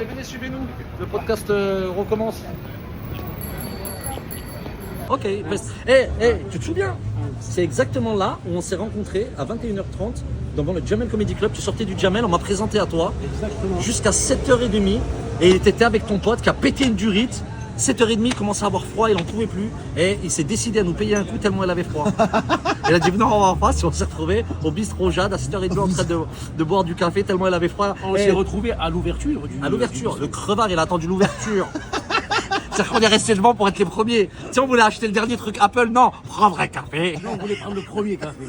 Allez, venez, suivez-nous. Le podcast recommence. Ok, tu te souviens? C'est exactement là où on s'est rencontrés à 21h30 devant le Jamel Comedy Club. Tu sortais du Jamel, on m'a présenté à toi. Exactement. Jusqu'à 7h30 et tu étais avec ton pote qui a pété une durite. 7h30, il commençait à avoir froid, il n'en pouvait plus et il s'est décidé à nous payer un coup tellement il avait froid. Il a dit non, on va pas, si on s'est retrouvé au bistrot Jade à 7h30 en train de boire du café tellement il avait froid. On s'est retrouvé à l'ouverture. À l'ouverture, le crevard il a attendu l'ouverture. C'est-à-dire qu'on est resté devant pour être les premiers. Si on voulait acheter le dernier truc Apple, non, prendre un café. Non, on voulait prendre le premier café.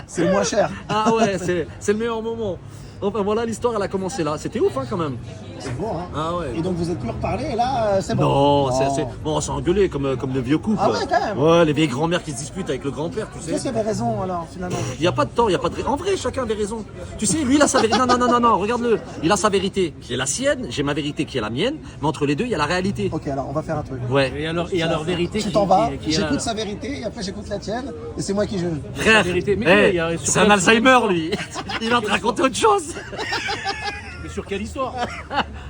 C'est le moins cher. Ah ouais, c'est le meilleur moment. Enfin voilà, l'histoire elle a commencé là. C'était ouf hein, quand même. C'est bon, hein. Ah ouais. Et donc vous êtes plus reparlé et là, c'est bon. Non, bon, on s'est engueulé comme le vieux couple. Ah ouais, quand même. Ouais, les vieilles grand-mères qui se disputent avec le grand-père, tu sais. Qu'est-ce qui avait raison alors finalement? Il n'y a pas de tort, il n'y a pas de... En vrai, chacun avait raison. Tu sais, lui, il a sa vérité. Non, regarde-le. Il a sa vérité qui est la sienne, j'ai ma vérité qui est la mienne, mais entre les deux, il y a la réalité. Ok, alors on va faire un truc. Ouais. Et alors vérité Tu t'en vas, qui est là. j'écoute sa vérité et après j'écoute la tienne et c'est moi qui juge. Frère, vérité. Mais il y a- c'est un Alzheimer, lui. Il est en train de raconter autre chose. Mais sur quelle histoire?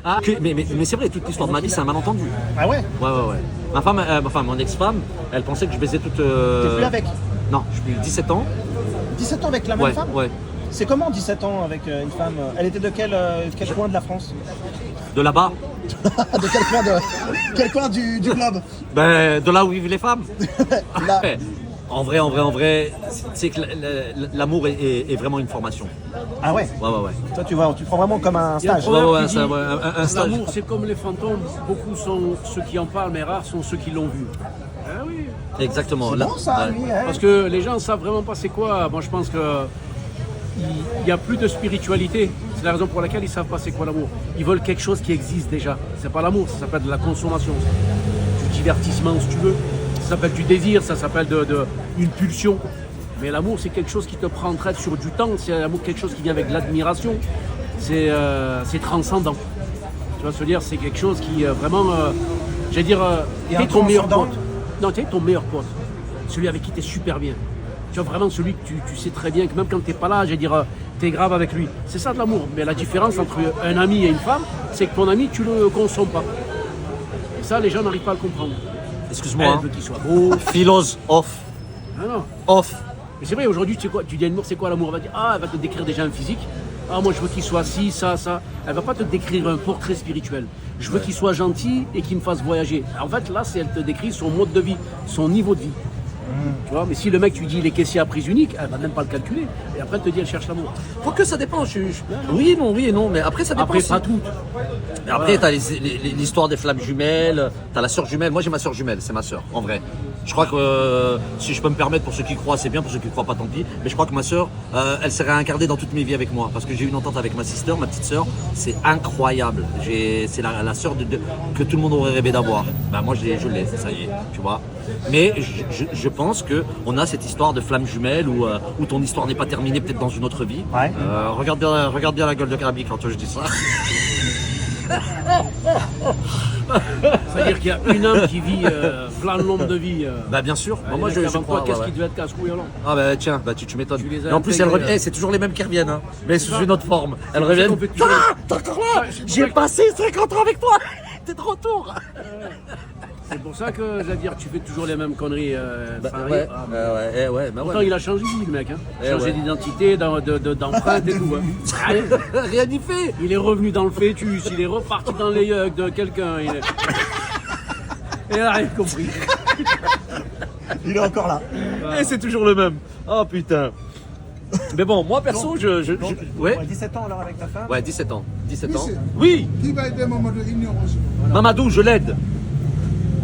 Ah, mais c'est vrai, toute l'histoire de ma vie, c'est un malentendu. Ah ouais? Ouais. Ma femme, mon ex-femme, elle pensait que je baisais toute... T'es plus avec? Non, je suis 17 ans. 17 ans avec la même Ouais, femme? ouais. C'est comment 17 ans avec une femme? Elle était de quel coin de la France? De là-bas. De quel coin du globe? Ben, de là où vivent les femmes. Là. Ouais. En vrai, c'est que l'amour est vraiment une formation. Ah ouais? Ouais. Toi tu prends vraiment comme un Il y a un stage. proverbe Ouais, qui ça, dit, ouais, un stage. l'amour c'est comme les fantômes, beaucoup sont ceux qui en parlent, mais rares sont ceux qui l'ont vu. Ah oui. Exactement. C'est Là- bon ça, ouais. lui, hein? Parce que les gens savent vraiment pas c'est quoi. Moi je pense que il n'y a plus de spiritualité. C'est la raison pour laquelle ils savent pas c'est quoi l'amour. Ils veulent quelque chose qui existe déjà. C'est pas l'amour, ça s'appelle de la consommation, du divertissement si tu veux. Ça s'appelle du désir, ça s'appelle une pulsion. Mais l'amour c'est quelque chose qui te prend en traite sur du temps. C'est l'amour quelque chose qui vient avec l'admiration. C'est transcendant. Tu vas se dire c'est quelque chose qui vraiment, j'allais dire, Et t'es un ton meilleur transcendant? pote. Non, t'es ton meilleur pote. Celui avec qui t'es super bien. Tu vois vraiment celui que tu sais très bien que même quand t'es pas là, j'allais dire, t'es grave avec lui. C'est ça de l'amour. Mais la différence entre un ami et une femme, c'est que ton ami, tu le consommes pas. Et ça, les gens n'arrivent pas à le comprendre. Excuse-moi. Elle hein. veut qu'il soit beau. Philosophe. Ah non. Off. Mais c'est vrai, aujourd'hui, tu sais quoi, tu dis à une meuf, c'est quoi l'amour? Elle va dire, elle va te décrire déjà un physique. Ah, moi, je veux qu'il soit ci, ça. Elle va pas te décrire un portrait spirituel. Je veux qu'il soit gentil et qu'il me fasse voyager. En fait, là, elle te décrit son mode de vie, son niveau de vie. Tu vois, mais si le mec, tu dis, il est caissier à prise unique, elle va même pas le calculer. Et après, elle te dit, elle cherche l'amour. Faut que ça dépend. Oui et non, mais après ça dépend. Après, aussi. pas toutes. Mais après, t'as l'histoire des flammes jumelles, t'as la sœur jumelle. Moi, j'ai ma sœur jumelle, c'est ma sœur, en vrai. Je crois que si je peux me permettre, pour ceux qui croient, c'est bien, pour ceux qui ne croient pas, tant pis. Mais je crois que ma sœur, elle s'est réincarnée dans toutes mes vies avec moi. Parce que j'ai eu une entente avec ma sister, ma petite sœur. C'est incroyable. C'est la sœur que tout le monde aurait rêvé d'avoir. Ben, moi, je l'ai, ça y est, tu vois. Mais je pense qu'on a cette histoire de flammes jumelles où ton histoire n'est pas terminée, peut-être dans une autre vie. Ouais. Regarde bien la gueule de Krabi quand je dis ça. C'est-à-dire qu'il y a une âme qui vit plein de nombre de vie. Bah bien sûr. Moi je je crois. qu'est-ce Ouais, qui ouais. devait être casse-couille alors? Ah bah tiens, bah tu m'étonnes. Tu les as Et en plus intégrés, c'est toujours les mêmes qui reviennent, hein. Mais sous une autre forme. Elles ça reviennent. qu'on fait toujours- Ah, t'es encore là. J'ai passé 50 ans avec toi. T'es de retour. C'est pour ça que, j'allais dire, tu fais toujours les mêmes conneries. sans Ouais, rire. Ah, mais- ouais. Pourtant, il a changé de vie, le mec. Hein. Eh Changé ouais. d'identité, d'empreinte et tout. Hein. Allez, Rien n'y fait. il est revenu dans le fœtus, il est reparti dans les yugs de quelqu'un. Et il a rien compris. Il est encore là. Et c'est toujours le même. Oh putain. Mais bon, moi perso, ouais. 17 ans alors avec ta femme? Ouais, 17 ans. 17 ans. Oui, Oui. Qui va aider Mamadou Ignorance? Mamadou, je l'aide.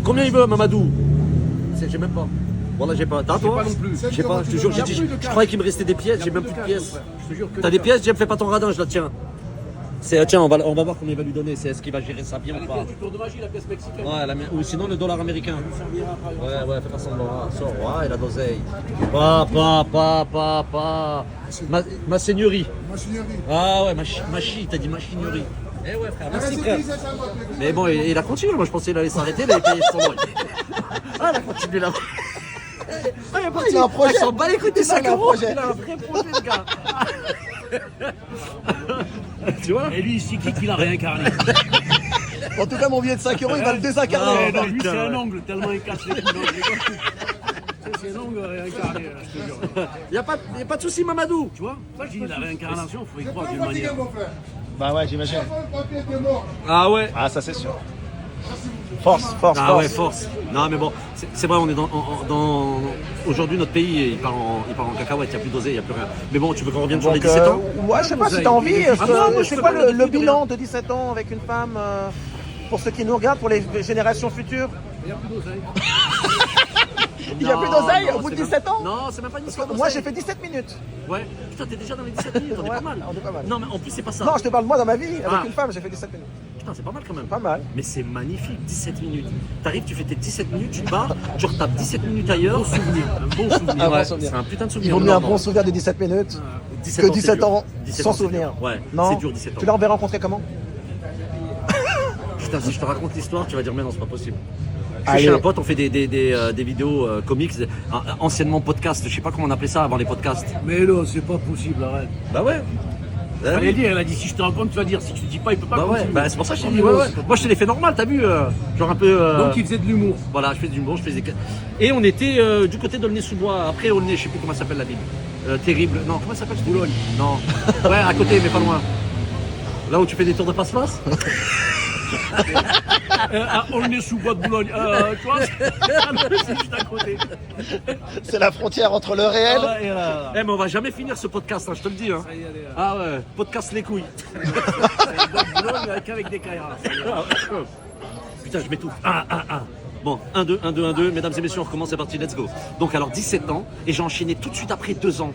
Combien il veut, Mamadou? J'ai même pas. Voilà, j'ai pas. T'as toi? pas non plus. J'ai pas, je te jure, Il y a j'ai dit, plus de je cash. croyais qu'il me restait des pièces, Il y a j'ai même plus plus de cash, pièces. mon frère. Je te jure que T'as des pièces, Jeff, fais pas ton radin, je la tiens. Tiens, on va voir combien il va lui donner. C'est est-ce qu'il va gérer ça bien ou La pas? pièce du tour de magie, la pièce mexicaine. Ouais, ou sinon le dollar américain. Ouais, fais pas semblant. Ah, sors, ouais, il a d'oseille. Pas. Ma seigneurie. Ma signerie. Ah ouais, ma chi, t'as dit ma chignerie. Eh ouais, frère, merci Reste frère. 17 ans, votre église. Mais bon, il a continué, moi je pensais qu'il allait s'arrêter, il avait payé son droit. Ah, il a continué là. Ah, Il a un projet. Il s'en bat les couilles des Il a un 5 euros. projet. Il a un vrai projet, le gars. Tu vois. Et lui, c'est qui l'a réincarné? En tout cas, mon billet de 5 euros, il va le désincarner. Non, lui, putain, c'est un ouais. ongle, tellement il casse les couilles. C'est un ongle réincarné, je te jure. Y a pas de souci, Mamadou. Tu vois, ça, je dis, la réincarnation, il faut y C'est croire pas d'une fatigué, manière. mon frère. Bah ouais, j'imagine. Le papier était mort. Ah ouais. Ah, ça c'est sûr. Force, force, Ah force. ouais, force. Non, mais bon, c'est vrai, on est dans... Aujourd'hui, notre pays, il part en cacahuète, il n'y a plus d'oseille, il n'y a plus rien. Mais bon, tu veux qu'on revienne sur les Donc, 17 ans ouais, je sais pas si t'as envie. Ah non, moi, je C'est fais quoi pas le d'habitude, bilan de 17 ans avec une femme pour ceux qui nous regardent, pour les générations futures? Il n'y a plus d'oseille. Il n'y a plus d'oseille Non, au bout de c'est 17 même- ans? Non, c'est même pas une Parce histoire que moi d'oseille. j'ai fait 17 minutes. Ouais. Putain, t'es déjà dans les 17 minutes, on est Ouais, pas mal. on est pas mal. Non, mais en plus, c'est pas ça. Non, je te parle de moi dans ma vie. Avec Ah. une femme, j'ai fait 17 minutes. Putain, c'est pas mal quand même. Pas mal. Mais c'est magnifique, 17 minutes. T'arrives, tu fais tes 17 minutes, tu te barres, tu retapes 17 minutes ailleurs. Un bon souvenir. Un bon Ouais, souvenir. c'est un putain de Il souvenir. vaut mieux un Non, bon non. souvenir de 17 minutes 17 que ans, c'est 17 dur. ans 17 sans ans, c'est souvenir. dur. Ouais, Non. c'est dur 17 ans. Tu l'as rencontré comment? Putain, si je te raconte l'histoire, tu vas dire mais non, c'est pas possible. Je Allez. suis chez un pote, on fait des vidéos comics, anciennement podcast, je sais pas comment on appelait ça avant les podcasts. Mais non, c'est pas possible, arrête. Bah ouais. Ah Fallait oui. dire, elle a dit si je te raconte, tu vas dire. Si tu dis pas, il peut pas Bah ouais, continuer. bah c'est pour ça que je t'ai Oh, dit, mais ouais, non, ouais. c'est pas Moi je te l'ai fait normal, t'as vu, genre un peu. Donc il faisait de l'humour. Voilà, je fais du bon, je faisais. Et on était du côté d'Aulnay-sous-Bois, après Aulnay, je sais plus comment s'appelle la ville. Terrible. Non, comment ça s'appelle cette Boulogne. ville Non. Ouais, à côté, mais pas loin. Là où tu fais des tours de passe-passe On est sous bois de Boulogne. Tu vois, c'est juste à côté. C'est la frontière entre le réel. Ah, et là, Eh, mais on va jamais finir ce podcast, hein, je te le dis. Hein. ça y est, allez, Ah ouais, podcast les couilles. bois de Boulogne, mais qu'avec des caillards. Ça y est. Putain, je m'étouffe. 1, 1, 1. Bon, 1, 2, 1, 2, 1, 2. Mesdames et messieurs, on recommence, c'est parti, let's go. Donc, alors, 17 ans, et j'ai enchaîné tout de suite après 2 ans.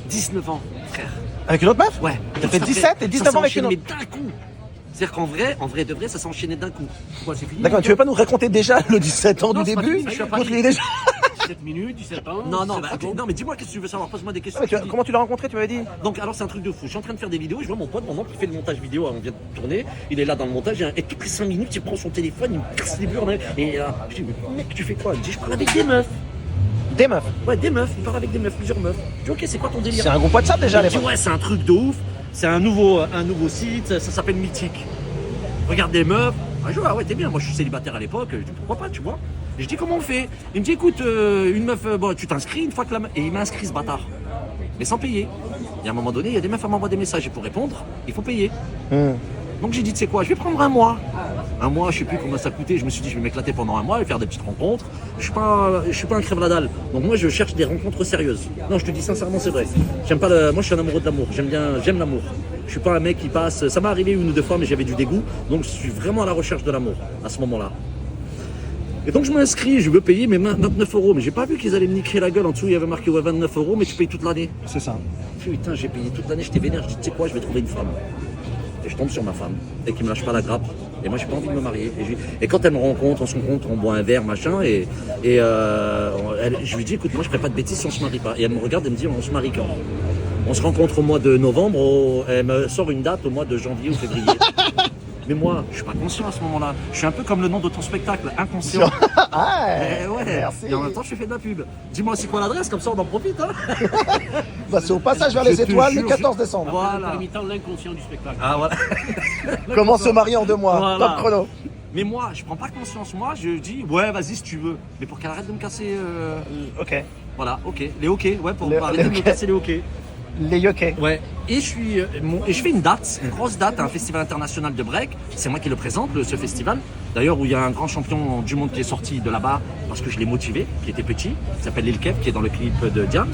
19 ans, frère. Avec une autre meuf? Ouais. T'as fait 17 et 19 ans avec une autre. Mais d'un coup. C'est-à-dire qu'en vrai de vrai, ça s'est enchaîné d'un coup. Pourquoi c'est fini? D'accord, tu veux pas nous raconter déjà le 17 ans Non, du c'est pas début? fini, je suis à Donc, Paris. il est déjà... 17 minutes, 17 ans. Non, non, 17 bah, ok, secondes. non, mais dis-moi qu'est-ce que tu veux savoir, pose-moi des questions. Ah, mais tu dis. comment tu l'as rencontré, tu m'avais dit? Donc alors c'est un truc de fou, je suis en train de faire des vidéos, je vois mon pote, mon oncle qui fait le montage vidéo, on vient de tourner, il est là dans le montage, et toutes les 5 minutes il prend son téléphone, il me casse les burnes, et je dis mais mec tu fais quoi? Il me dit je parle avec des meufs. Des meufs. Ouais des meufs, il parle avec des meufs, plusieurs meufs. Je dis ok c'est quoi ton délire? C'est un groupe WhatsApp déjà à Il me dit l'époque. ouais c'est un truc de ouf, c'est un nouveau site, ça s'appelle Mythique. Regarde des meufs, je dis ah ouais t'es bien, moi je suis célibataire à l'époque, je dis pourquoi pas tu vois. Et je dis comment on fait? Il me dit écoute une meuf, bon tu t'inscris une fois que la meuf... Et il m'a inscrit ce bâtard. Mais sans payer. Et à un moment donné, il y a des meufs à m'envoyer des messages et pour répondre, il faut payer. Donc j'ai dit, tu sais quoi, je vais prendre un mois. Un mois, je sais plus combien ça coûtait. Je me suis dit, je vais m'éclater pendant un mois et faire des petites rencontres. Je suis pas un crève la dalle. Donc moi, je cherche des rencontres sérieuses. Non, je te dis sincèrement, c'est vrai. J'aime pas moi, je suis un amoureux de l'amour. J'aime l'amour. Je suis pas un mec qui passe. Ça m'est arrivé 1 ou 2 fois, mais j'avais du dégoût. Donc je suis vraiment à la recherche de l'amour à ce moment-là. Et donc je m'inscris, je veux payer mes 29 €. Mais j'ai pas vu qu'ils allaient me niquer la gueule. En dessous, il y avait marqué ouais, 29 €, mais tu payes toute l'année. C'est ça. Putain, j'ai payé toute l'année, j'étais vénère. Je dis, tu sais quoi, je vais trouver une femme. Et je tombe sur ma femme, et qui me lâche pas la grappe. Et moi, j'ai pas envie de me marier. Et quand elle me rencontre, on se rencontre, on boit un verre, machin. Je lui dis, écoute, moi, je ferai pas de bêtises si on se marie pas. Et elle me regarde et me dit, on se marie quand? On se rencontre au mois de novembre, elle me sort une date au mois de janvier ou février. Mais moi, je suis pas conscient à ce moment-là. Je suis un peu comme le nom de ton spectacle, inconscient. Ah, Ouais. merci. Et en même temps, je fais de la pub. Dis-moi c'est quoi l'adresse, comme ça on en profite. Hein. Bah, c'est au passage vers Je les te étoiles le jure, 14 décembre. Voilà. En imitant l'inconscient du spectacle. Ah voilà. Comment se marier en 2 mois? Voilà. Top chrono. Mais moi, je prends pas conscience. Moi, je dis ouais, vas-y si tu veux. Mais pour qu'elle arrête de me casser. Ok. Voilà, ok. Les hockey, ouais, pour Les arrêter de me hockey. casser les hockey. Les yoke. Ouais. Et je fais une date, une grosse date à un festival international de break. C'est moi qui le présente, ce festival. D'ailleurs, où il y a un grand champion du monde qui est sorti de là-bas parce que je l'ai motivé, qui était petit. Il s'appelle Lil Kev, qui est dans le clip de Diams,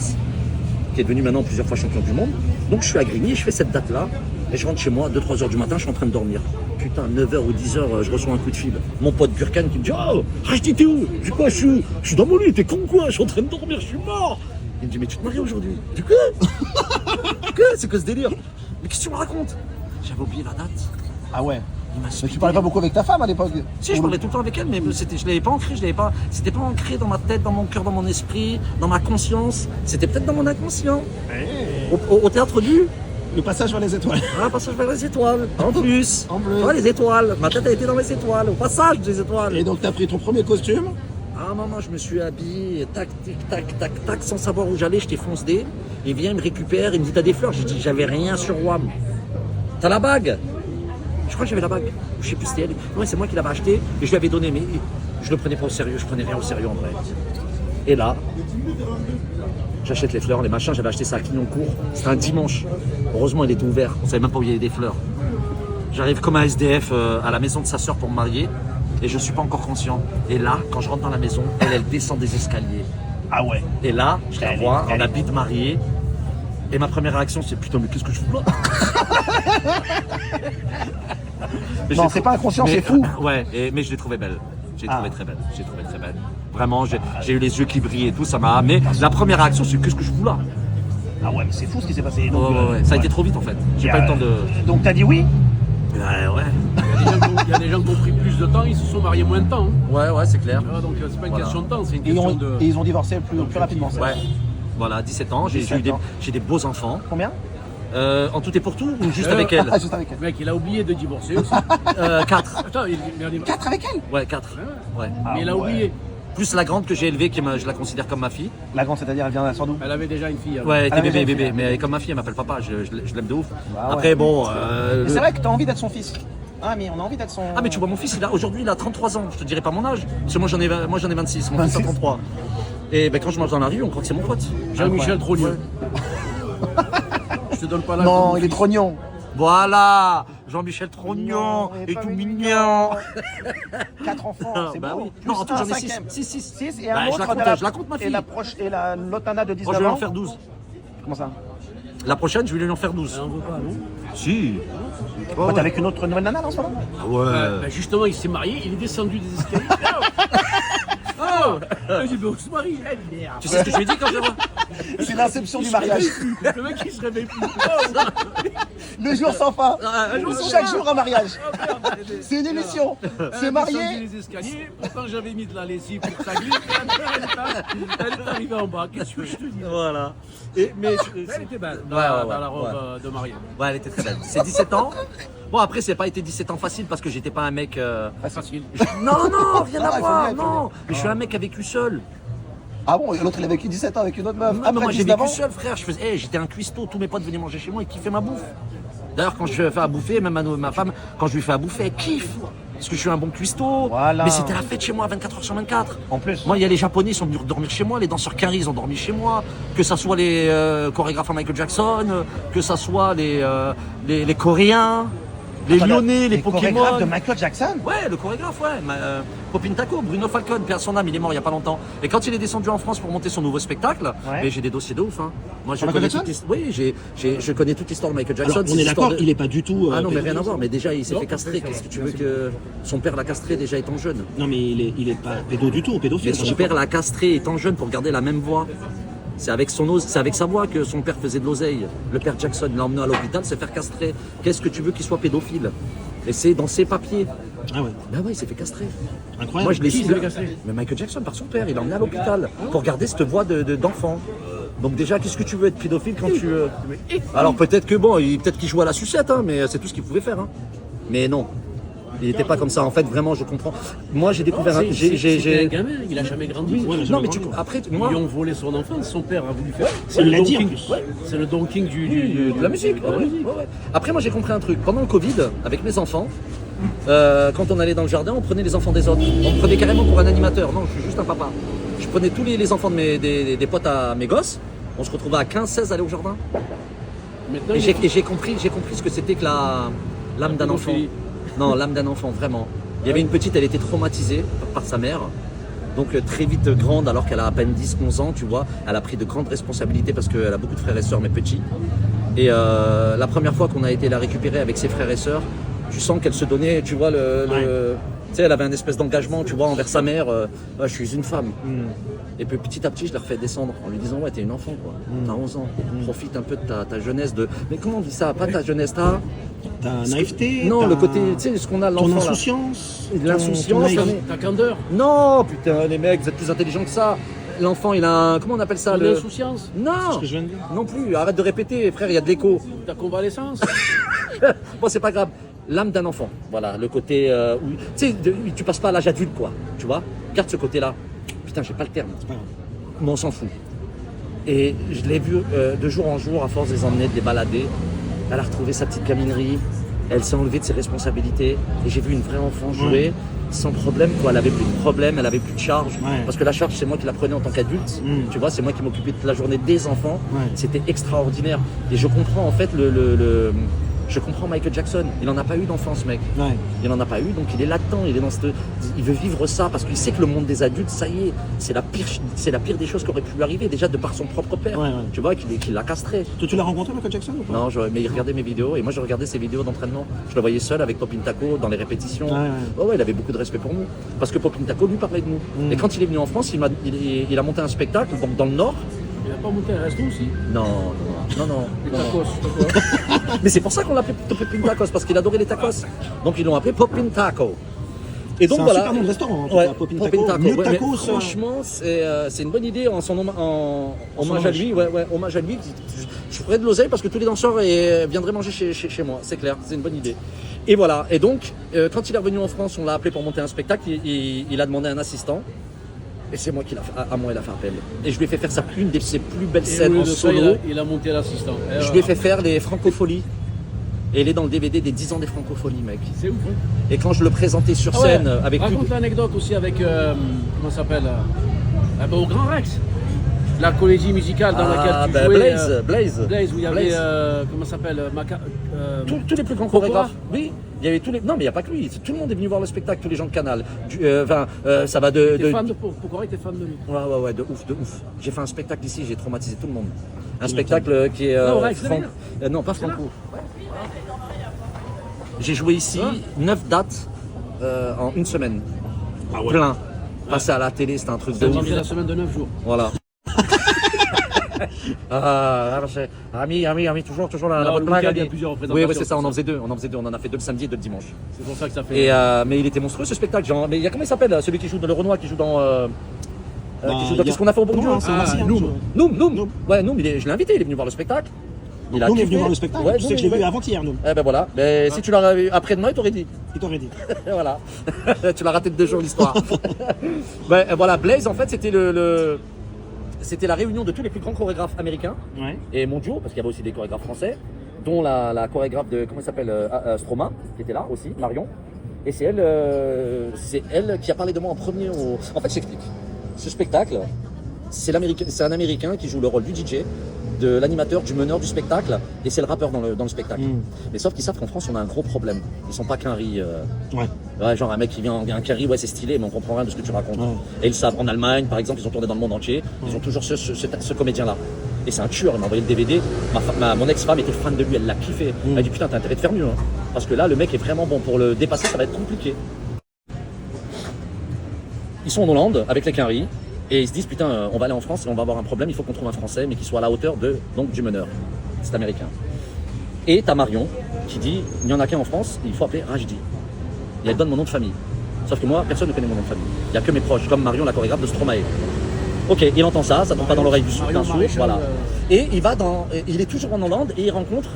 qui est devenu maintenant plusieurs fois champion du monde. Donc je suis à Grigny et je fais cette date-là. Et je rentre chez moi, 2-3 heures du matin, je suis en train de dormir. Putain, 9h ou 10h, je reçois un coup de fil. Mon pote Burkan qui me dit oh, Rachdi, t'es où? Je dis quoi, je suis dans mon lit, t'es con quoi? Je suis en train de dormir, je suis mort. Il me dit mais tu te maries aujourd'hui? Du quoi? Quoi? C'est que ce délire? Mais qu'est-ce que tu me racontes? J'avais oublié la date. Ah ouais. Il m'a Mais tu speedé. parlais pas beaucoup avec ta femme à l'époque? Si, je parlais tout le temps avec elle, mais je l'avais pas ancré, c'était pas ancré dans ma tête, dans mon cœur, dans mon esprit, dans ma conscience. C'était peut-être dans mon inconscient. Au théâtre du Le passage vers les étoiles. passage vers les étoiles. En plus. En bleu. Ouais, les étoiles. Ma tête a été dans les étoiles. Au passage des étoiles. Et donc t'as pris ton premier costume? Ah maman, je me suis habillé, tac, tic, tac, tac, tac, sans savoir où j'allais, j'étais fonce-dé. Il vient, il me récupère, il me dit t'as des fleurs? J'ai dit j'avais rien sur WAM. T'as la bague? Je crois que j'avais la bague. Je sais plus c'était elle. Ouais, c'est moi qui l'avais acheté et je lui avais donné, mais je le prenais pas au sérieux, je prenais rien au sérieux en vrai. Et là, j'achète les fleurs, les machins, j'avais acheté ça à Clignancourt. C'était un dimanche. Heureusement, il était ouvert. On savait même pas où il y avait des fleurs. J'arrive comme un SDF à la maison de sa sœur pour me marier et je suis pas encore conscient. Et là, quand je rentre dans la maison, elle descend des escaliers. Ah ouais. Et là, je la Elle vois est- en habit de mariée. Et ma première réaction, c'est putain, mais qu'est-ce que je fous là? Mais je Non, l'ai c'est trou- pas inconscient, mais- c'est fou. Ouais, mais je l'ai trouvée belle. J'ai Ah. trouvé très belle. J'ai trouvé très belle. Vraiment, j'ai eu les yeux qui brillaient et tout, ça m'a. Mais la première réaction, c'est qu'est-ce que je fous là? Ah ouais, mais c'est fou ce qui s'est passé. Ouais, Donc, ouais. Ça a été trop vite en fait. J'ai pas eu le temps de. Donc t'as dit oui? Ouais. Il y a des gens qui ont pris plus de temps, ils se sont mariés moins de temps. Hein. Ouais, c'est clair. Ah, donc c'est pas une Voilà. question de temps, c'est une Et question de. ils ont divorcé plus rapidement. ça. Ouais. Voilà, 17 ans, j'ai 17 ans. j'ai des beaux enfants. Combien? En tout et pour tout ou juste avec elle? Ah, juste avec elle. Le mec, il a oublié de divorcer aussi. 4. Attends, mais 4 avec elle? Ouais, 4. Ouais. mais il a ouais. oublié. Plus la grande que j'ai élevée, je la considère comme ma fille. La grande, c'est-à-dire, elle vient sans doute. Elle avait déjà une fille. alors. Ouais, elle était Ah, mais bébé, j'ai- mais elle est comme ma fille, elle m'appelle papa, je l'aime de ouf. Bah ouais. Après, bon. Mais c'est vrai que t'as envie d'être son fils. Ah, mais on a envie d'être son. Ah, mais tu vois, mon fils, aujourd'hui, il a 33 ans. Je te dirais pas mon âge. Parce que moi, j'en ai 26. Mon fils a 33. Et ben, quand je marche dans la rue, on croit que c'est mon pote. Jean-Michel Trogneux. Je te donne pas l'âge. Non, de il est mon trognon. Voilà, Jean-Michel Trognon Non, et pas tout mignon. mignon. 4 enfants, c'est Bah beau. oui. Plus Non, en tout, un j'en ai cinquième. 6. 6 et Bah, un je autre la compte, de la... je la compte, ma fille. Et l'autre Anna de 19 Moi, je vais ans. en faire 12. Comment ça? La prochaine, je vais lui en faire 12. Elle en veut pas, non? Si. Bah, t'es avec une autre nouvelle nana là en ce moment? Ah ouais. Bah, justement, il s'est marié, il est descendu des escaliers. Oh j'ai dit, mais on se marie. Eh, merde. Tu sais ce que je lui ai dit quand je la vois? C'est l'inception du Il se mariage. réveille plus. Le mec, il se réveille plus. Oh, Le jour sans fin. Un jour sans Chaque fin. jour un mariage. merde. C'est une émission. Elle C'est a marié. descendu les escaliers, pourtant j'avais mis de la lessive pour que ça glisse. Elle est arrivée en bas, qu'est-ce que je te dis? Voilà. Elle était belle dans, Ouais, dans ouais, la robe ouais. de mariée. Ouais, elle était très belle. C'est 17 ans. Bon, après, c'est pas été 17 ans facile parce que j'étais pas un mec. Facile. Non, rien Ah, à il faut voir, bien, non. Mais je suis un mec qui a vécu seul. Ah bon, l'autre il a vécu 17 ans avec une autre meuf. Non, mais Après moi j'ai 19 ans. vécu seul, frère. J'étais un cuistot. Tous mes potes venaient manger chez moi et kiffaient ma bouffe. D'ailleurs, quand je fais à bouffer, même ma femme, quand je lui fais à bouffer, elle kiffe. Parce que je suis un bon cuistot. Voilà. Mais c'était la fête chez moi 24 h sur 24. En plus. Moi, il y a les Japonais, ils sont venus dormir chez moi. Les danseurs Carrie, ils ont dormi chez moi. Que ça soit les chorégraphes à Michael Jackson, que ça soit les Coréens, les Attends, Lyonnais, les Pokémon. chorégraphes de Michael Jackson. Ouais, le chorégraphe, ouais. Popin Taco, Bruno Falcon, père son âme, il est mort il y a pas longtemps. Et quand il est descendu en France pour monter son nouveau spectacle, Ouais. mais j'ai des dossiers de ouf. Hein. Moi, je Sur connais Michael toute l'histoire. Oui, je connais toute l'histoire de Michael Jackson. Alors, on ses est histoires d'accord, de- il est pas du tout. Ah non, mais rien à pédophile. voir. Mais déjà, il s'est fait castrer. Qu'est-ce que tu veux que son père l'a castré déjà étant jeune? Non, mais il est pas pédo du tout, pédophile. Mais son père l'a castré étant jeune pour garder la même voix. C'est avec sa voix que son père faisait de l'oseille. Le père Jackson l'a emmené à l'hôpital se faire castrer. Qu'est-ce que tu veux qu'il soit pédophile? Et c'est dans ses papiers. Ah ouais, Ben ouais, il s'est fait castrer. incroyable. Moi, je l'ai Qui su. s'est fait castrer? Mais Michael Jackson par son père, il l'a emmené à l'hôpital pour garder cette voix d'enfant. Donc déjà, qu'est-ce que tu veux être pédophile quand tu... Alors peut-être que bon, peut-être qu'il jouait à la sucette, hein, mais c'est tout ce qu'il pouvait faire. Hein. Mais non, il n'était pas comme ça. En fait, vraiment, je comprends. Moi, j'ai découvert... C'était un gamin, il a jamais grandi. Ouais, il a Non, jamais mais grandi. après, Ils moi... lui ont volé son enfance, son père a voulu faire. Il l'a Don dit, en King. plus. Ouais, c'est le Don King de la musique. de la ouais, musique. ouais, ouais. Après, moi, j'ai compris un truc. Pendant le Covid, avec mes enfants, quand on allait dans le jardin, on prenait les enfants des autres. On me prenait carrément pour un animateur. Non, je suis juste un papa. Je prenais tous les enfants de des potes à mes gosses. On se retrouvait à 15-16 à aller au jardin. Maintenant, Et il est- j'ai compris ce que c'était que l'âme d'un enfant. pédophilie. Non, l'âme d'un enfant, vraiment. Il y avait une petite, elle était traumatisée par sa mère. Donc très vite grande, alors qu'elle a à peine 10-11 ans, tu vois. Elle a pris de grandes responsabilités parce qu'elle a beaucoup de frères et sœurs, mais petits. Et la première fois qu'on a été la récupérer avec ses frères et sœurs, tu sens qu'elle se donnait, tu vois, tu sais, elle avait un espèce d'engagement, tu vois, envers sa mère. Ouais, je suis une femme. Et puis petit à petit, je la refais descendre en lui disant, ouais, t'es une enfant, quoi. T'as 11 ans. Profite un peu de ta jeunesse. Mais comment on dit ça? Pas ta jeunesse, Ta naïveté. Non, ta- le côté, tu sais, ce qu'on a, Ton l'enfant, là. insouciance. L'insouciance, ton naïf- mais- Ta candeur, Non, putain, les mecs, vous êtes plus intelligents que ça. L'enfant, il a un... Comment on appelle ça ton le... insouciance, Non, ce que je viens de dire. non plus. Arrête de répéter, frère, il y a de l'écho. ta convalescence. Bon, c'est pas grave. L'âme d'un enfant, voilà, le côté où... Tu sais, tu passes pas à l'âge adulte, quoi, tu vois. Garde ce côté-là. Putain, j'ai pas le terme. C'est pas grave. Mais on s'en fout. Et je l'ai vu de jour en jour, à force de les emmener, de les balader. elle a retrouvé sa petite gaminerie, elle s'est enlevée de ses responsabilités et j'ai vu une vraie enfant jouer sans problème, quoi. Elle avait plus de problème, elle avait plus de charge. Ouais. Parce que la charge, c'est moi qui la prenais en tant qu'adulte. Tu vois, c'est moi qui m'occupais toute la journée des enfants. Ouais. C'était extraordinaire. Et je comprends en fait je comprends Michael Jackson. Il n'en a pas eu d'enfance, mec. Ouais. Il n'en a pas eu, donc il est là-dedans. Il veut vivre ça parce qu'il sait que le monde des adultes, ça y est, c'est la pire des choses qui aurait pu lui arriver, déjà de par son propre père. Ouais. Tu vois, qu'il l'a castré. Tu l'as rencontré, Michael Jackson ou pas? Non, mais il regardait mes vidéos et moi je regardais ses vidéos d'entraînement. Je le voyais seul avec Popin Taco dans les répétitions. Ouais, il avait beaucoup de respect pour nous. Parce que Popin Taco lui parlait de nous. Et quand il est venu en France, il a monté un spectacle dans le Nord. Il n'a pas monté un resto aussi? Non. Les tacos, pourquoi? Mais c'est pour ça qu'on l'appelait Popin Tacos, parce qu'il adorait les tacos. Donc ils l'ont appelé Popin Taco. Et donc C'est un voilà. super nom de restaurant, en tout Ouais, cas, Popin Popin Taco. Taco. Mieux que Ouais, mais tacos, franchement, c'est une bonne idée en son hommage à lui. Ouais, hommage à lui. Je ferais de l'oseille parce que tous les danseurs viendraient manger chez moi. C'est clair, c'est une bonne idée. Et voilà. Et donc, quand il est revenu en France, on l'a appelé pour monter un spectacle. Il a demandé un assistant. Et c'est moi qui l'a fait. À moi, il a fait appel. Et je lui ai fait faire une de ses plus belles Et au scènes lieu en de ça, solo. il a monté l'assistant. Je lui ai fait faire les Francopholies. Et il est dans le DVD des 10 ans des Francopholies, mec. C'est ouf, hein? Et quand je le présentais sur scène avec lui. Raconte l'anecdote aussi avec, comment ça s'appelle au Grand Rex. La comédie musicale dans laquelle tu jouais. Blaze, Blaze, où il y avait, Blaze. comment ça s'aelle Tous les plus grands chorégraphes. Oui, il y avait tous les. Non, mais il n'y a pas que lui. Tout le monde est venu voir le spectacle, tous les gens de Canal. Ça va de. T'es fan de Pokora, t'es fan de lui. Ouais, de ouf. J'ai fait un spectacle ici, j'ai traumatisé tout le monde. Un spectacle qui est. Non, Rex, non, pas Franco. J'ai joué ici 9 dates en une semaine. Ah ouais. Plein. Passé à la télé, c'était un truc de ouf. C'est la semaine de 9 jours. Voilà. Ami, toujours la Non, bonne le blague. week-end, il y a Ami. plusieurs Oui, représentations, c'est ça, on en c'est faisait deux. On en a fait deux le samedi et deux le dimanche. C'est pour ça que ça fait. Mais il était monstrueux ce spectacle. Genre, mais il y a comment il s'appelle celui qui joue dans le Renoir, qui joue dans. Qu'est-ce qu'on a fait au bon Dieu? c'est Massi, hein, Noum. Ouais, Noum, je l'ai invité, il est venu voir le spectacle. Il est venu voir le spectacle. Ouais, Tu sais que je l'ai vu avant-hier, nous. Eh ben voilà. Mais si tu l'aurais vu après-demain, il t'aurait dit. Il t'aurait dit. Voilà. Tu l'as raté de 2 jours l'histoire. Voilà, Blaze, en fait, c'était la réunion de tous les plus grands chorégraphes américains Ouais. et mondiaux, parce qu'il y avait aussi des chorégraphes français, dont la chorégraphe de, comment elle s'appelle, Stroma, qui était là aussi, Marion. Et c'est elle qui a parlé de moi en premier. En fait, j'explique. Ce spectacle, c'est un Américain qui joue le rôle du DJ, de l'animateur, du meneur du spectacle, et c'est le rappeur dans le spectacle. Mais sauf qu'ils savent qu'en France, on a un gros problème. Ils sont pas qu'un riz. Ouais, genre un mec qui vient un carry, ouais, c'est stylé, mais on comprend rien de ce que tu racontes. Ouais. Et ils savent, en Allemagne, par exemple, ils ont tourné dans le monde entier, ils ont toujours ce comédien-là. Et c'est un tueur, il m'a envoyé le DVD. Mon ex-femme était fan de lui, elle l'a kiffé. Elle a dit putain, t'as intérêt de faire mieux, hein. Parce que là, le mec est vraiment bon. Pour le dépasser, ça va être compliqué. Ils sont en Hollande avec les Quinry. Et ils se disent putain, on va aller en France et on va avoir un problème, il faut qu'on trouve un Français, mais qui soit à la hauteur du meneur. C'est américain. Et t'as Marion qui dit, il n'y en a qu'un en France, il faut appeler Rajdi. Et elle donne mon nom de famille. Sauf que moi, personne ne connaît mon nom de famille. Il n'y a que mes proches, comme Marion, la chorégraphe de Stromae. Ok, il entend ça tombe pas dans l'oreille d'un sourd, voilà. Et il est toujours en Hollande et il rencontre,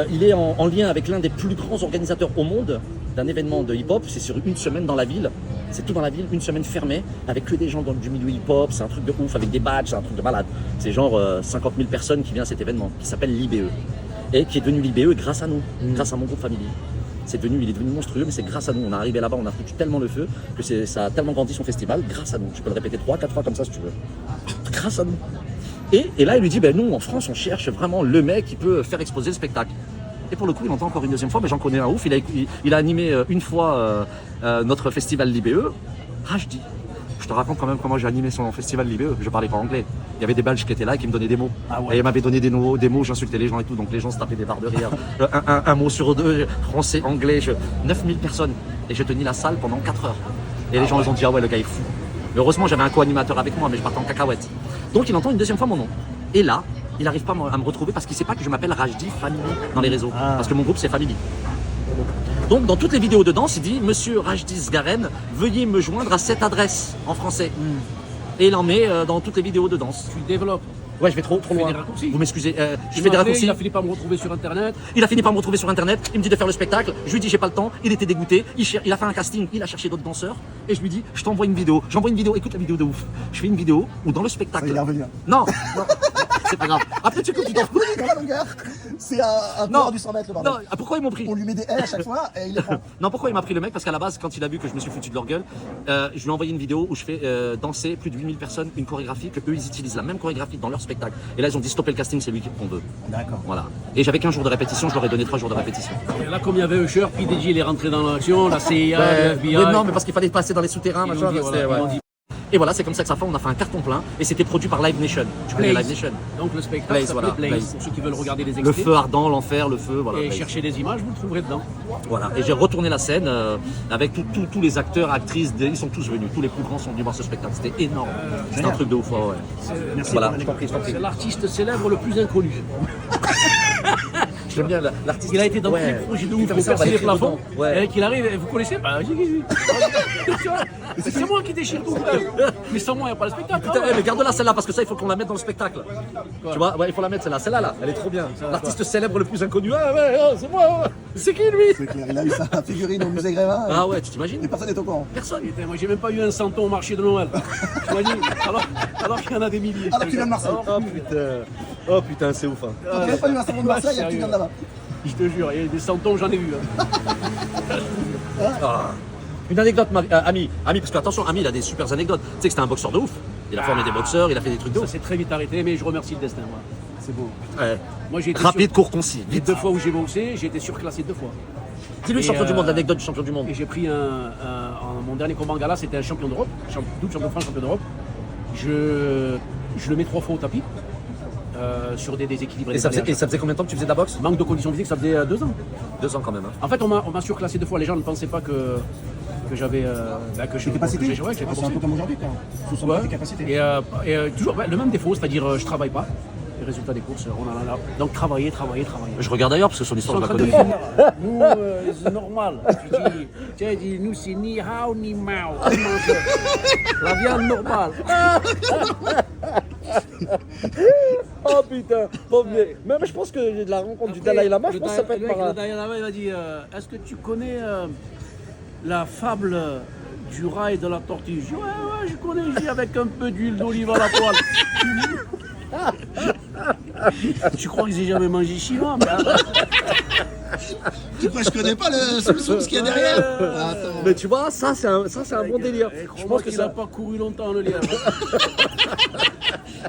il est en lien avec l'un des plus grands organisateurs au monde d'un événement de hip-hop. C'est sur une semaine dans la ville. C'est tout dans la ville, une semaine fermée, avec que des gens du milieu hip-hop. C'est un truc de ouf, avec des badges, c'est un truc de malade. C'est genre 50 000 personnes qui viennent à cet événement, qui s'appelle l'IBE. Et qui est devenu l'IBE grâce à nous, grâce à mon groupe Family. Il est devenu monstrueux, mais c'est grâce à nous. On est arrivé là-bas, on a foutu tellement le feu que ça a tellement grandi son festival, grâce à nous. Tu peux le répéter 3-4 fois comme ça si tu veux. Grâce à nous. Et là, il lui dit, nous, en France, on cherche vraiment le mec qui peut faire exploser le spectacle. Et pour le coup, il entend encore une deuxième fois, mais j'en connais un ouf. Il a animé une fois notre festival l'IBE. Rajdi. Je te raconte quand même comment j'ai animé son festival l'IBE. Je parlais pas anglais. Il y avait des Belges qui étaient là et qui me donnaient des mots. Et ils m'avaient donné des mots, j'insultais les gens et tout. Donc les gens se tapaient des barres de rire. un mot sur deux, français, anglais. 9000 personnes. Et je tenais la salle pendant 4 heures. Et les gens ils ont dit, ah ouais, le gars est fou. Mais heureusement, j'avais un co-animateur avec moi, mais je partais en cacahuète. Donc il entend une deuxième fois mon nom. Et là, il n'arrive pas à me retrouver parce qu'il ne sait pas que je m'appelle Rajdi Family dans les réseaux. Parce que mon groupe, c'est Family. Donc, dans toutes les vidéos de danse, il dit « Monsieur Rajdi Sgaren, veuillez me joindre à cette adresse » en français. Et il en met dans toutes les vidéos de danse. Tu développes. Ouais, je vais trop Tu fais loin. des raccourcis. Vous m'excusez, je fais des raccourcis. Il a fini par me retrouver sur Internet. Il a fini par me retrouver sur Internet, il me dit de faire le spectacle, je lui dis j'ai pas le temps, il était dégoûté, il a fait un casting, il a cherché d'autres danseurs, et je lui dis je t'envoie une vidéo, j'envoie une vidéo, écoute la vidéo de ouf. Je fais une vidéo où dans le spectacle... Ça y est revenu. Non, c'est pas grave. Après, tu sais que tu t'en fous. Dans la longueur, c'est un Non. coureur du 100 mètres le bordel. Non, pourquoi ils m'ont pris? On lui met des haies à chaque fois et il les prend. Non, pourquoi il m'a pris le mec? Parce qu'à la base, quand il a vu que je me suis foutu de leur gueule, je lui ai envoyé une vidéo où je fais danser plus de 8000 personnes une chorégraphie que eux ils utilisent la même chorégraphie dans leur spectacle. Et là, ils ont dit stopper le casting, c'est lui qu'on veut. D'accord. Voilà. Et j'avais 15 jours de répétition, je leur ai donné 3 jours de répétition. Et là, comme il y avait Usher, PDG, il est rentré dans l'action, la CIA, le FBI. Mais non, mais parce qu'il fallait passer dans les souterrains, Ils machin. ont dit, c'était- voilà, ouais. ils ont dit. Et voilà, c'est comme ça que ça fait. On a fait un carton plein et c'était produit par Live Nation. Tu connais Blaze. Live Nation? Donc le spectacle Blaze, s'appelait voilà, Blaze, Blaze. pour ceux qui veulent regarder les Le extraits. feu ardent, l'enfer, le feu, voilà. Et Blaze. chercher des images, vous le trouverez dedans. Voilà. Et j'ai retourné la scène avec tous les acteurs, actrices, ils sont tous venus. Tous les plus grands sont venus voir ce spectacle. C'était énorme. C'était un truc de ouf. Ouais, ouais. Merci. Voilà, je t'en prie, je t'en prie. C'est l'artiste célèbre le plus inconnu. J'aime bien l'artiste. Il a été dans tous les Ouais. projets de Il ouf fait pour ça, on va percer les l'écrire plafonds. dedans. Ouais. Et qu'il arrive, vous connaissez pas, c'est moi qui déchire tout. Mais sans moi, il n'y a pas le spectacle. Putain, Ah ouais. mais garde-la celle-là parce que ça il faut qu'on la mette dans le spectacle. Tu vois, ouais, il faut la mettre celle-là là, elle est trop bien. L'artiste célèbre le plus inconnu. Ah ouais, oh, c'est moi. Ouais. C'est qui lui? C'est clair, il a eu sa figurine au musée Grévin. Ah ouais, tu t'imagines? Et personne n'est au courant. Personne. Putain, moi, j'ai même pas eu un santon au marché de Noël. T'imagines alors qu'il y en a des milliers. Alors qu'il vient de Marseille. Oh putain, c'est ouf. Hein. Quand il n'y a pas eu un salon de Marseille, il y a qui vient de là-bas. Je te jure, il y a des santons, j'en ai vu. Hein. Ah. Une anecdote, Ami, parce que attention, Ami il a des super anecdotes. Tu sais que c'était un boxeur de ouf. Il a formé des boxeurs, il a fait des trucs de Ça ouf. s'est très vite arrêté, mais je remercie le destin. Voilà. C'est beau. Ouais. Moi, j'ai été Rapide, court, concis. Les 2 fois où j'ai boxé, j'ai été surclassé 2 fois. Dis-lui Et, champion du monde, l'anecdote du champion du monde. Et j'ai pris mon dernier combat en gala, c'était un champion d'Europe, double champion de France, champion d'Europe. Je le mets 3 fois au tapis, sur des déséquilibres. Et ça faisait combien de temps que tu faisais de la boxe? Manque de conditions physiques, ça faisait 2 ans. 2 ans quand même. Hein. En fait, on m'a surclassé 2 fois. Les gens ne pensaient pas que j'avais. Que je Capacité. que j'ai- ouais, que j'ai pas C'est un peu boxé. comme aujourd'hui, quoi. Sous son Ouais. tes capacités. Et toujours le même défaut, c'est-à-dire je travaille pas. Les résultats des courses, on en a là. Donc travailler. Je regarde d'ailleurs parce que son Ils histoire sont je en la train de connais. finir. Nous, c'est normal. Tu dis, nous, c'est ni hao ni mao. On mange la viande normale. Oh putain, pauvre. Même je pense que la rencontre du Dalai Lama, je pense que ça peut être par Le Dalai Lama, il m'a dit est-ce que tu connais la fable du rat et de la tortue? Je dis ouais, je connais, je dis, avec un peu d'huile d'olive à la poêle. Tu crois que j'ai jamais mangé chinois? Tu crois que je connais pas le ce qu'il y a derrière? Attends. Mais tu vois, ça c'est un bon délire. Je pense que qu'il n'a ça. pas couru longtemps le lièvre.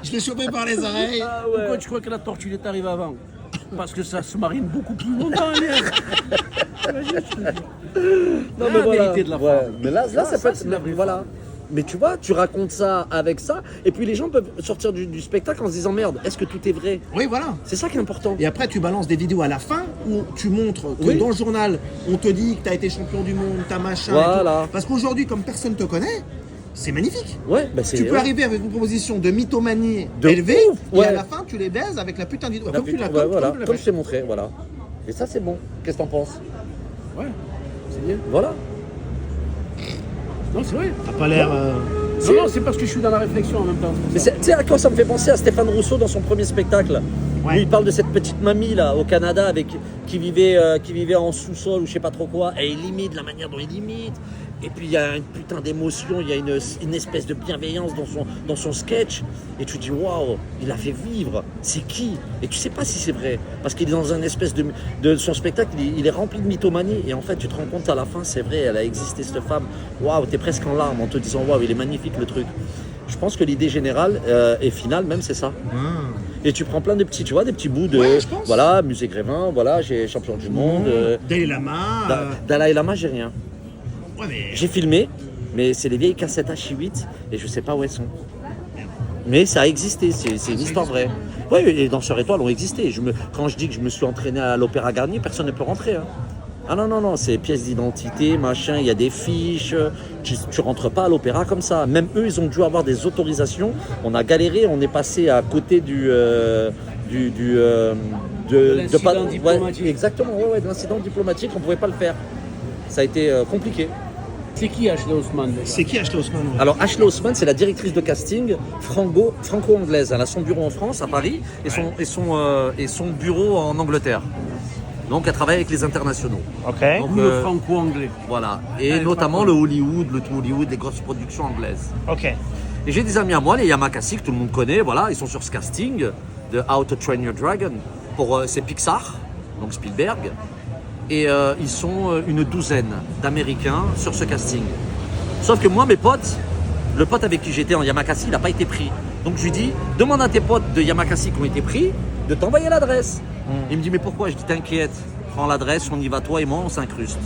Je l'ai chopé par les oreilles. Pourquoi tu crois que la tortue est arrivée avant? Parce que ça se marine beaucoup plus longtemps, le lièvre. Non, La vérité de la ouais. fable. Mais là ça peut être. c'est la vraie Voilà. Mais tu vois, tu racontes ça avec ça, et puis les gens peuvent sortir du spectacle en se disant merde, est-ce que tout est vrai? Oui, voilà. C'est ça qui est important. Et après, tu balances des vidéos à la fin où tu montres que Oui. dans le journal, on te dit que tu as été champion du monde, t'as machin. et Voilà. tout. Parce qu'aujourd'hui, comme personne te connaît, c'est magnifique. Ouais, bah c'est. Tu peux arriver avec une proposition de mythomanie De élevée, ouf, et ouais. à la fin, tu les baises avec la putain de vidéo. La Comme tu l'as putain, ouais, voilà, comme tu l'as comme fait. je t'ai montré, voilà. Et ça c'est bon. Qu'est-ce que t'en penses? Ouais, c'est bien. Voilà. Non, c'est vrai. T'as pas l'air. Non, c'est parce que je suis dans la réflexion en même temps. Mais tu sais à quoi ça me fait penser? À Stéphane Rousseau dans son premier spectacle. Ouais. Où il parle de cette petite mamie là au Canada qui vivait en sous-sol ou je sais pas trop quoi. Et il imite la manière dont il imite. Et puis il y a une putain d'émotion, il y a une espèce de bienveillance dans son sketch. Et tu te dis waouh, il a fait vivre. C'est qui? Et tu sais pas si c'est vrai. Parce qu'il est dans un espèce de son spectacle, il est rempli de mythomanie. Et en fait, tu te rends compte à la fin, c'est vrai, elle a existé cette femme. Waouh, t'es presque en larmes en te disant waouh, il est magnifique le truc. Je pense que l'idée générale et finale même, c'est ça. Et tu prends plein de petits, tu vois, des petits bouts de, Ouais, je pense. voilà, musée Grévin, voilà, j'ai champion du monde. Dalai Lama. Dalai Lama, j'ai rien. Ouais, mais. J'ai filmé, mais c'est les vieilles cassettes H8 et je sais pas où elles sont. Mais ça a existé, c'est une histoire vraie. Oui, les danseurs étoiles ont existé. Quand je dis que je me suis entraîné à l'Opéra Garnier, personne ne peut rentrer. Hein. Ah non, c'est pièces d'identité, machin, il y a des fiches. Tu rentres pas à l'opéra comme ça. Même eux, ils ont dû avoir des autorisations. On a galéré, on est passé à côté de l'incident diplomatique. Ouais, exactement, de l'incident diplomatique, on pouvait pas le faire. Ça a été compliqué. C'est qui Ashley Osman déjà? C'est qui Ashley Osman? Alors Ashley Osman, c'est la directrice de casting franco-anglaise. Elle a son bureau en France, à Paris, et son bureau en Angleterre. Donc elle travaille avec les internationaux. Ok. Donc, Ou le franco-anglais. voilà. Et notamment le Hollywood, le tout Hollywood, les grosses productions anglaises. Ok. Et j'ai des amis à moi, les Yamakasi, que tout le monde connaît, voilà, ils sont sur ce casting de How to Train Your Dragon. C'est Pixar, donc Spielberg. Et ils sont une douzaine d'Américains sur ce casting. Sauf que moi, mes potes, le pote avec qui j'étais en Yamakasi, il n'a pas été pris. Donc je lui dis, demande à tes potes de Yamakasi qui ont été pris de t'envoyer l'adresse. Il me dit, mais pourquoi? Je dis, t'inquiète, prends l'adresse, on y va, toi et moi, on s'incruste.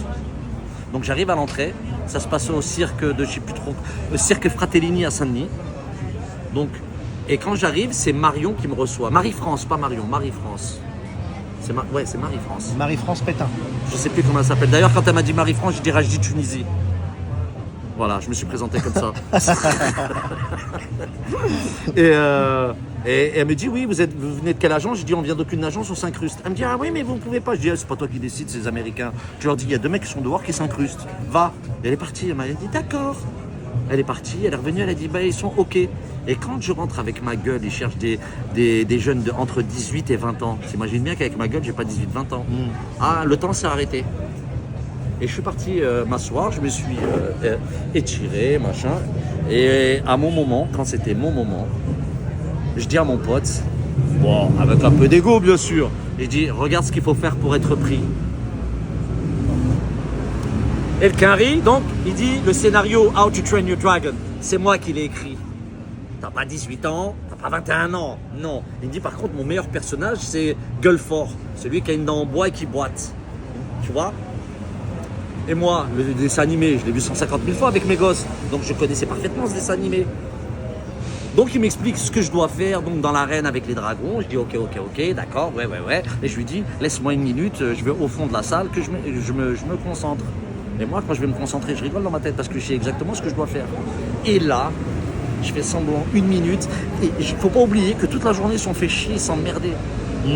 Donc j'arrive à l'entrée, ça se passe au cirque de, je sais plus trop, le cirque Fratellini à Saint-Denis. Donc, et quand j'arrive, c'est Marion qui me reçoit. Marie-France, pas Marion, Marie-France. Ouais, c'est Marie-France. Marie-France Pétain. Je sais plus comment elle s'appelle. D'ailleurs, quand elle m'a dit Marie-France, je dirais, je dis Tunisie. Voilà, je me suis présenté comme ça. et elle me dit, oui, vous venez de quelle agence? Je dis, on vient d'aucune agence, on s'incruste. Elle me dit, ah oui, mais vous ne pouvez pas. Je dis, ah, c'est pas toi qui décide, c'est les Américains. Je leur dis, il y a 2 mecs qui sont dehors qui s'incrustent. Va. Et elle est partie. Elle m'a dit, d'accord. Elle est partie, elle est revenue, elle a dit, bah, ils sont OK. Et quand je rentre avec ma gueule, ils cherchent des jeunes entre 18 et 20 ans. T'imagines bien qu'avec ma gueule, j'ai pas 18-20 ans. Ah, le temps s'est arrêté. Et je suis parti m'asseoir, je me suis étiré, machin. Et à mon moment, quand c'était mon moment, je dis à mon pote, bon, avec un peu d'ego bien sûr, je dis, regarde ce qu'il faut faire pour être pris. Et le Quinry, donc, il dit, le scénario How to Train Your Dragon, c'est moi qui l'ai écrit. T'as pas 18 ans, t'as pas 21 ans, non. Il me dit, par contre, mon meilleur personnage, c'est Gullfort, celui qui a une dent en bois et qui boite. Tu vois? Et moi, le dessin animé, je l'ai vu 150 000 fois avec mes gosses, donc je connaissais parfaitement ce dessin animé. Donc il m'explique ce que je dois faire donc dans l'arène avec les dragons. Je dis ok, d'accord, ouais. Et je lui dis, laisse-moi 1 minute, je vais au fond de la salle, que je me concentre. Et moi, quand je vais me concentrer, je rigole dans ma tête parce que je sais exactement ce que je dois faire. Et là, je fais semblant 1 minute. Et il ne faut pas oublier que toute la journée, ils sont fait chier, s'emmerder.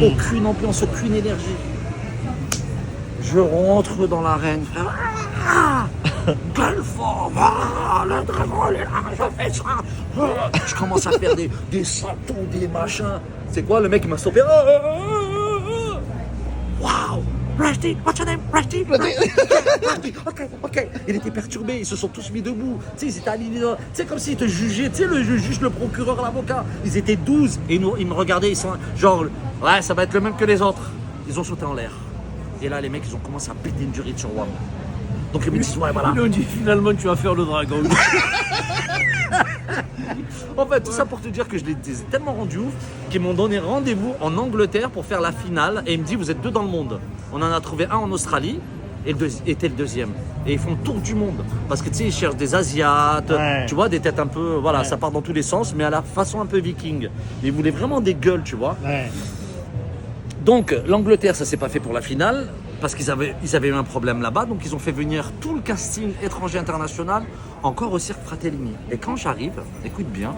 Aucune ambiance, aucune énergie. Je rentre dans l'arène. Gullfort, le dragon, il est là, je fais ça. Je commence à faire des saltos, des machins. C'est quoi, le mec qui m'a stoppé? Waouh! Rusty, what's your name? Rusty? Ok. Il était perturbé, ils se sont tous mis debout. Tu sais, ils étaient alignés. Tu sais, comme s'ils te jugeaient. Tu sais, le juge, le procureur, l'avocat. Ils étaient 12 et ils me regardaient. Ils sont genre, ouais, ça va être le même que les autres. Ils ont sauté en l'air. Et là, les mecs, ils ont commencé à péter une durite sur WAM. Donc ils me disent, ouais, voilà. Ils ont dit, finalement, tu vas faire le dragon. En fait, tout ça pour te dire que je les ai tellement rendus ouf qu'ils m'ont donné rendez-vous en Angleterre pour faire la finale. Et il me dit, vous êtes 2 dans le monde. On en a trouvé un en Australie et était le deuxième. Et ils font le tour du monde. Parce que tu sais, ils cherchent des Asiates, tu vois, des têtes un peu, voilà, ça part dans tous les sens, mais à la façon un peu viking. Ils voulaient vraiment des gueules, tu vois. Ouais. Donc l'Angleterre, ça s'est pas fait pour la finale parce qu'ils avaient eu un problème là-bas. Donc ils ont fait venir tout le casting étranger international encore au cirque Fratellini. Et quand j'arrive, écoute bien,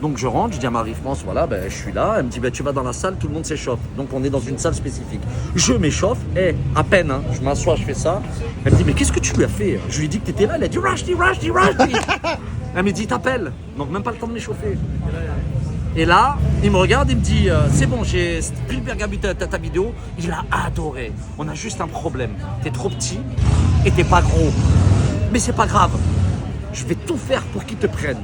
donc je rentre, je dis à Marie-France, voilà, ben, je suis là. Elle me dit, ben, tu vas dans la salle, tout le monde s'échauffe. Donc on est dans une salle spécifique. Je m'échauffe et à peine, hein, je m'assois, je fais ça. Elle me dit, mais qu'est-ce que tu lui as fait? Je lui ai dit que tu étais là. Elle a dit, Rusty. Elle me dit, t'appelles. Donc même pas le temps de m'échauffer. Et là, il me regarde, il me dit, c'est bon, j'ai Spielberg a vu ta vidéo, il a adoré. On a juste un problème. T'es trop petit et t'es pas gros. Mais c'est pas grave. Je vais tout faire pour qu'ils te prennent.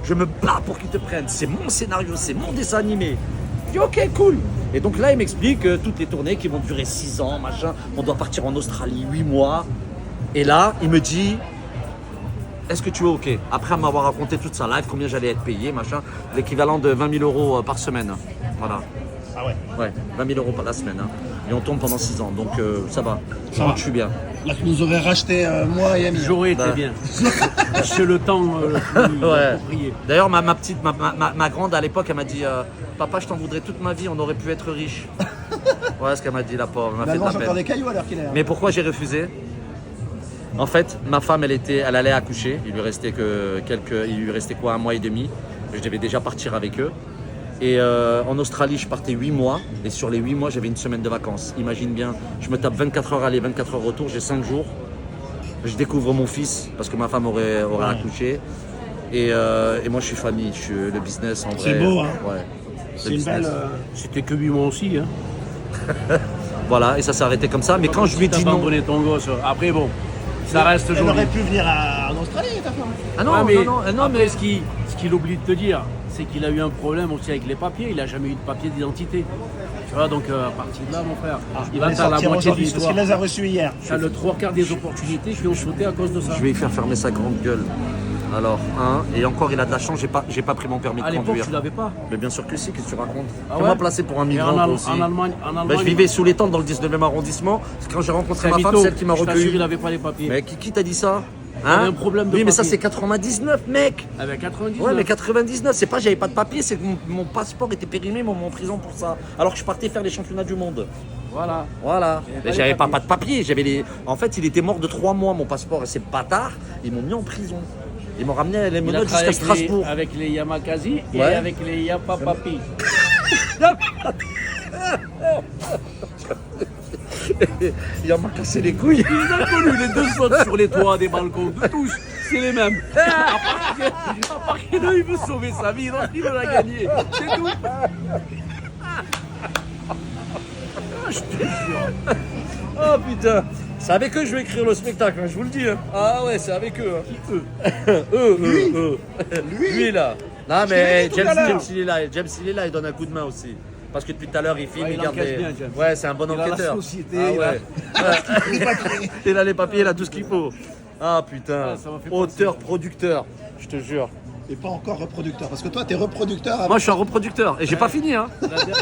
Je me bats pour qu'ils te prennent. C'est mon scénario, c'est mon dessin animé. Je dis, ok, cool. Et donc là, il m'explique toutes les tournées qui vont durer 6 ans, machin. On doit partir en Australie 8 mois. Et là, il me dit, est-ce que tu es OK? Après m'avoir raconté toute sa life, combien j'allais être payé, machin, l'équivalent de 20 000 euros par semaine. Voilà. Ah ouais. Ouais, 20 000 euros par la semaine. Hein. Et on tourne pendant 6 ans, donc ça va. Ça va. Je suis bien. Là, tu nous aurais racheté moi et Ami. J'aurais été bien. C'est le temps le plus approprié. D'ailleurs, ma grande à l'époque, elle m'a dit papa, je t'en voudrais toute ma vie, on aurait pu être riche. Ouais, ce qu'elle m'a dit, la pauvre. Elle m'a fait de la J'ai encore peine. des cailloux à l'heure qu'il est. Mais pourquoi j'ai refusé? En fait, ma femme, elle allait accoucher. Il lui restait quoi, 1 mois et demi. Je devais déjà partir avec eux. Et en Australie, je partais 8 mois. Et sur les 8 mois, j'avais 1 semaine de vacances. Imagine bien, je me tape 24 heures aller, 24 heures retour. J'ai 5 jours. Je découvre mon fils parce que ma femme aurait accouché. Et moi, je suis famille. Je suis le business en vrai. C'est beau, hein. Ouais. C'est une belle. C'était que 8 mois aussi. Hein. Voilà, et ça s'est arrêté comme ça. Mais quand je lui ai dit non. Abandonné ton gosse. Après, bon, ça reste Elle joli. aurait pu venir en Australie, ta femme. Ah non, Ouais, non, après, mais ce qu'il oublie de te dire, c'est qu'il a eu un problème aussi avec les papiers. Il n'a jamais eu de papier d'identité. Tu vois, donc à partir de là, mon frère, il va faire la sortir moitié de aujourd'hui, parce l'histoire. qu'il les a reçus hier. T'as le 3/4 des opportunités qui ont sauté à cause de ça. Je vais y faire fermer sa grande gueule. Alors, et encore, il a de la chance, j'ai pas pris mon permis À de l'époque, conduire. tu l'avais pas. Mais bien sûr que si, qu'est-ce que tu racontes? Ah Fais-moi ouais placer pour un Et migrant en, toi aussi. en Allemagne, Ben, je vivais sous les tentes dans le 19e arrondissement. Quand j'ai rencontré ma femme, c'est elle qui m'a Je t'assure, recueilli. il n'avait pas les papiers. Mais qui t'a dit ça? avait un problème de Oui, mais ça papier. c'est 99, mec. Avec 99. Ouais, mais 99, c'est pas j'avais pas de papier, c'est que mon passeport était périmé, ils m'ont mis en prison pour ça. Alors que je partais faire les championnats du monde. Voilà. Voilà. pas Mais les j'avais pas papiers. de papier. En fait, il était mort de 3 mois, mon passeport. Et ces bâtards, ils m'ont mis en prison. Ils m'ont ramené à les Il a menottes travaillé jusqu'à Strasbourg. avec les Yamakasi et Ouais. avec les Yapapapi. Il m'a cassé les couilles. Il a connu les deux sautent sur les toits des balcons, de tous, c'est les mêmes. À part qu'il il veut sauver sa vie, donc il veut la gagner. C'est tout. Je te jure. Oh putain. C'est avec eux que je vais écrire le spectacle, hein, je vous le dis. Hein. Ah ouais, c'est avec eux. Hein. Eux. Eux. Lui là. Non mais l'ai dit tout à l'heure. James il est là. James il est là, il donne un coup de main aussi. Parce que depuis tout à l'heure il filme, Ouais, il il garde encaisse les... bien, James. Ouais, c'est un bon Il a la enquêteur. société, Ah il a- ouais. Il a les papiers, il a tout ce qu'il faut. Ah putain. Ah, ça m'a fait Auteur, producteur, je te jure. Et pas encore reproducteur. Parce que toi, t'es reproducteur avec... Moi je suis un reproducteur et j'ai pas fini hein.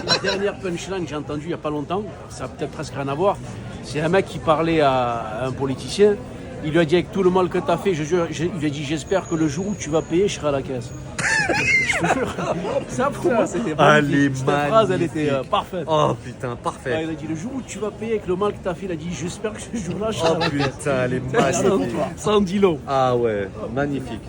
La dernière punchline que j'ai entendue il n'y a pas longtemps, ça a peut-être presque rien à voir. C'est un mec qui parlait à un politicien. Il lui a dit avec tout le mal que tu as fait, il lui a dit j'espère que le jour où tu vas payer, je serai à la caisse. Je te jure. Ça pour moi c'était magnifique. Cette phrase elle était parfaite. Oh putain, Ouais, parfait. il a dit le jour où tu vas payer avec le mal que tu as fait, il a dit j'espère que ce jour-là je serai Oh à la caisse. putain, elle est magnifique. Sans dit long. Ah ouais, magnifique.